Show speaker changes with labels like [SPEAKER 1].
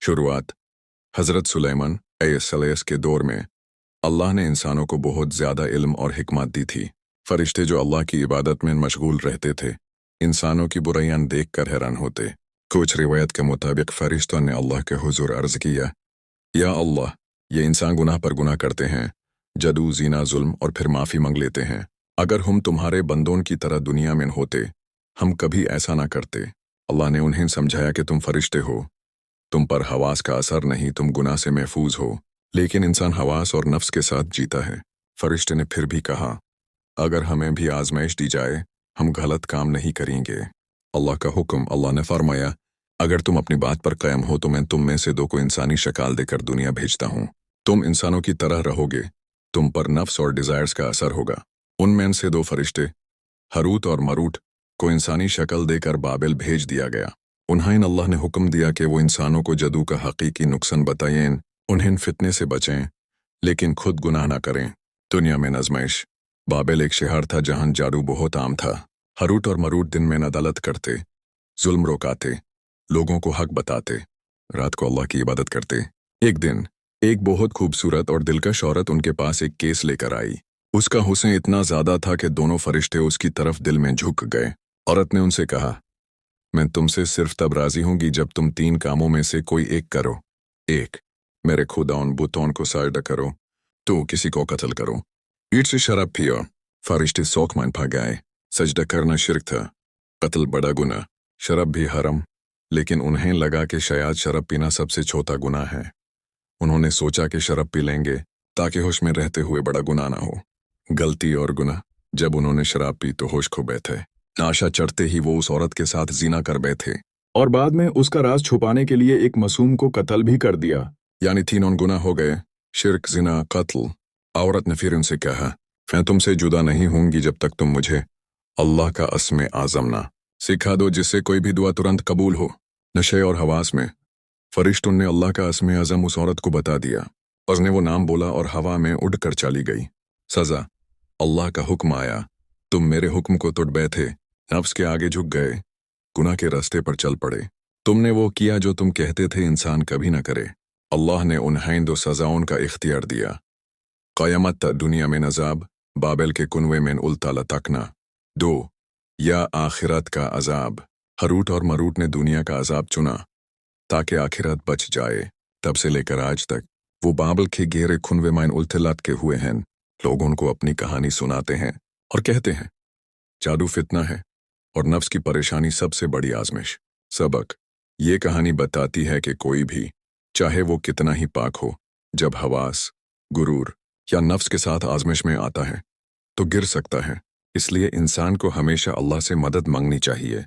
[SPEAKER 1] शुरुआत हज़रत सुलेमान अलैहिस्सलाम के दौर में अल्लाह ने इंसानों को बहुत ज़्यादा इल्म और हिकमत दी थी। फरिश्ते जो अल्लाह की इबादत में मशगूल रहते थे, इंसानों की बुराइयां देखकर हैरान होते। कुछ रिवायत के मुताबिक फरिश्तों ने अल्लाह के हुजूर अर्ज़ किया, या अल्लाह, ये इंसान गुनाह पर गुनाह करते हैं, जदू जीना जुल्म और फिर माफ़ी मांग लेते हैं। अगर हम तुम्हारे बंदों की तरह दुनिया में होते, हम कभी ऐसा ना करते। अल्लाह ने उन्हें समझाया कि तुम फरिश्ते हो, तुम पर हवास का असर नहीं, तुम गुनाह से महफूज हो। लेकिन इंसान हवास और नफ्स के साथ जीता है। फरिश्ते ने फिर भी कहा, अगर हमें भी आजमाइश दी जाए, हम गलत काम नहीं करेंगे। अल्लाह का हुक्म। अल्लाह ने फरमाया, अगर तुम अपनी बात पर कायम हो तो मैं तुम में से दो को इंसानी शक्ल देकर दुनिया भेजता हूँ। तुम इंसानों की तरह रहोगे, तुम पर नफ्स और डिज़ायर्स का असर होगा। उनमें से दो फरिश्ते, हरूत और मरूट, को इंसानी शक्ल देकर बाबिल भेज दिया गया। उन्हें अल्लाह ने हुक्म दिया कि वो इंसानों को जदू का हकीकी नुकसान बताएं, उन्हें फितने से बचें, लेकिन खुद गुनाह ना करें। दुनिया में आजमाइश। बाबिल एक शहर था जहां जादू बहुत आम था। हरूट और मरूट दिन में अदालत करते, जुल्म रोकाते, लोगों को हक बताते, रात को अल्लाह की इबादत करते। एक दिन एक बहुत खूबसूरत और दिलकश औरत उनके पास एक केस लेकर आई। उसका हुस्न इतना ज़्यादा था कि दोनों फरिश्ते उसकी तरफ दिल में झुक गए। औरत ने उनसे कहा, मैं तुमसे सिर्फ तब राजी होंगी जब तुम 3 कामों में से कोई एक करो। 1, मेरे खुदा उन बुतों को साजदा करो। 2, किसी को कत्ल करो। ईट से शराब पियो। फरिश्ते शौक मान भाग गए। सजदा करना शिर्क था, कत्ल बड़ा गुनाह, शराब भी हराम। लेकिन उन्हें लगा कि शायद शराब पीना सबसे छोटा गुनाह है। उन्होंने सोचा कि शराब पी लेंगे ताकि होश में रहते हुए बड़ा गुनाह ना हो। गलती और गुनाह। जब उन्होंने शराब पी तो होश खो बैठे। नाशा चढ़ते ही वो उस औरत के साथ ज़िना कर बैठे और बाद में उसका राज छुपाने के लिए एक मासूम को कत्ल भी कर दिया। यानी 3 गुनाह हो गए, शिर्क, ज़िना, कत्ल। औरत ने फिर उनसे कहा, मैं तुमसे जुदा नहीं होंगी जब तक तुम मुझे अल्लाह का अस्मे आज़म ना सिखा दो, जिससे कोई भी दुआ तुरंत कबूल हो। नशे और हवास में फरिश्तों ने अल्लाह का अस्मे आज़म उस औरत को बता दिया। उसने वो नाम बोला और हवा में उड़ कर चली गई। सज़ा, अल्लाह का हुक्म आया, तुम मेरे हुक्म को तोड़ बैठे, नफ्स के आगे झुक गए, गुनाह के रास्ते पर चल पड़े। तुमने वो किया जो तुम कहते थे इंसान कभी ना करे। अल्लाह ने उन्हें 2 सज़ाओं का इख्तियार दिया। क़यामत तक दुनिया में नज़ाब, बाबिल के कुनवे में उल्टा लटकना। 2, या आखिरत का अजाब। हरूट और मरूट ने दुनिया का अजाब चुना ताकि आखिरत बच जाए। तब से लेकर आज तक वो बाबिल के गहरे कुनवे में उल्टे लटके हुए हैं। लोग उनको अपनी कहानी सुनाते हैं और कहते हैं, जादू फितना है और नफ्स की परेशानी सबसे बड़ी आजमिश। सबक, ये कहानी बताती है कि कोई भी, चाहे वो कितना ही पाक हो, जब हवास, गुरूर या नफ्स के साथ आजमिश में आता है तो गिर सकता है। इसलिए इंसान को हमेशा अल्लाह से मदद मांगनी चाहिए।